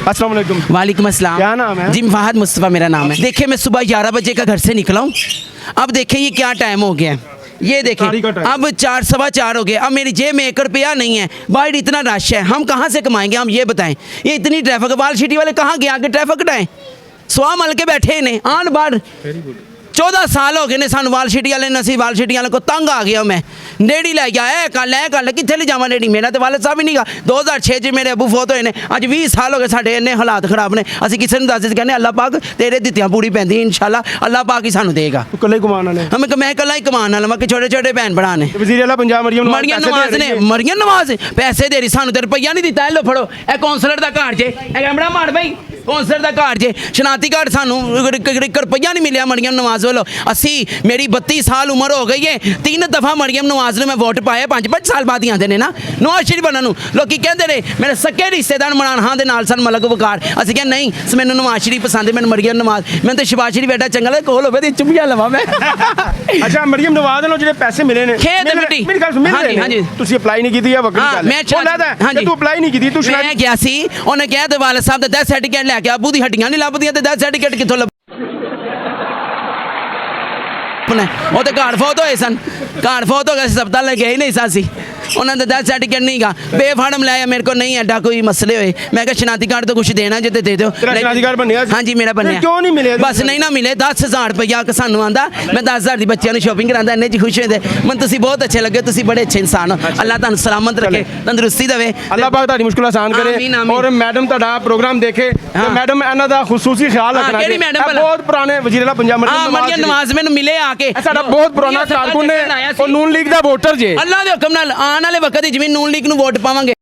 अस्सलाम वालेकुम। वालेकुम अस्सलाम। क्या नाम है? जी फहद मुस्तफ़ा मेरा नाम है। देखिए मैं सुबह 11 बजे का घर से निकला हूँ। अब देखिए ये क्या टाइम हो गया है, ये देखें अब 4 सवा 4 हो गए। अब मेरी जेब में 1 रुपया नहीं है, बाहर इतना रश है, हम कहाँ से कमाएंगे? हम ये बताएं, ये इतनी ट्रैफिक, वाल सिटी वाले कहाँ गए आके ट्रैफिक हटाएं? सवा मल के बैठे ने आन बार 14 साल हो गए ने सानू वाल सिटी वाले नसी वाल सिटी वाले को तंग आ गया। मैं रेड़ी लै गया है कल कितने ले जावा रेड़ी? मेरा तो वाल साहब ही नहीं गा। 2006 च मेरे अबू फोत होए ने, अज 20 साल हो गए साडे इन्ने हालात खराब ने। असीं किसी नूं दस कहने अल्लाह पाक तेरे दित्तियां पूरी पैंदी, इंशाल्लाह अल्लाह पाक ही सानू देगा। कल ही कमान वाले मैं कल ही कमान वाला, मैं छोटे छोटे भैन भरा ने। वज़ीर आला पंजाब मरियम नवाज ने मरियम नवाज पैसे दे रही, सानू तो रुपया नहीं दिता। लो फड़ो, ए कौंसलर दा घर जे, ए कैमरा मार बई, कौंसलर दा घर जे, शनाती घर सानू रुपया नहीं मिलिया मरियम नवाज वालों। असी मेरी 32 साल उम्र हो गई है, 3 दफ़ा मरियम नवाज ने मैं वोट पाया, 5-5 साल बाद ही आते हैं ना नवाज शरीफ बनने नूं। लोग कहते रहे मेरे सक्के रिश्तेदार इमरान खान दे नाल सन मलक वकार, असीं कहा नहीं मैनूं नवाज शरीफ पसंद है, मैनूं मरियम नवाज, मैं तो शहबाज शरीफ एडा चंगा लगे कोल होवे ते चुम्मियां लवां मैं। अच्छा मरियम नवाज ਨੂੰ ਜਿਹੜੇ ਪੈਸੇ ਮਿਲੇ ਨੇ ਮੇਰੀ ਗੱਲ ਸੁਣ, ਹਾਂਜੀ ਤੁਸੀਂ ਅਪਲਾਈ ਨਹੀਂ ਕੀਤੀ ਆ ਵਕੀਲ ਗੱਲ ਮੈਂ ਹਾਂਜੀ ਤੂੰ ਅਪਲਾਈ ਨਹੀਂ ਕੀਤੀ ਤੂੰ ਮੈਂ ਗਿਆ ਸੀ, ਉਹਨੇ ਕਿਹਾ ਤੇ ਵਾਲਾ ਸਾਹਿਬ ਦਾ 10 ਸਰਟੀਫਿਕੇਟ ਲੈ ਕੇ ਆਬੂ ਦੀ ਹੱਡੀਆਂ ਨਹੀਂ ਲੱਭਦੀਆਂ ਤੇ 10 ਸਰਟੀਫਿਕੇਟ ਕਿੱਥੋਂ ਲੱਭ ਉਹ ਤੇ ਘਰ ਫੌਤ ਹੋਏ ਸਨ, ਘਰ ਫੌਤ ਹੋ ਗਿਆ ਸੀ, ਹਸਪਤਾਲ ਲੈ ਕੇ ਹੀ ਨਹੀਂ ਸਾਸੀ, ਉਹਨਾਂ ਦਾ 10 ਸਰਟੀਫਿਕੇਟ नहीं गा। बेफाड़म लाया मेरे को नहीं एडा कोई मसले होए, मैं क्या शनाती कार्ड तो कुछ देना जो दे दो। शनाती कार्ड बनया? हाँ जी मेरा बनया। क्यों नहीं मिले? बस नहीं ना मिले। 10,000 रुपया सानू आंदा, मैं 10,000 की बच्चों शॉपिंग करांदा, इन्ने खुश होते मैं। तुसीं बहुत अच्छे लगे, तुसीं बड़े अच्छे इंसान हो, अल्लाह तुहानू सलामत रखे, तंदुरुस्ती देवे, अल्लाह पाक तुहाडी मुश्किल आसान करे। और मैडम तुहाडा प्रोग्राम देखे तो मैडम इन्हां दा खुसूसी ख्याल रखना। केड़ी मैडम? बहुत पुराने वज़ीर आला पंजाब मरियम नवाज मैनूं मिले आके, साडा बहुत पुराना कारकुन ने और नून लीग दा वोटर जे। अल्लाह दे हुक्म नाल आने वाले वक्त च नून लीग नूं वोट पावांगे।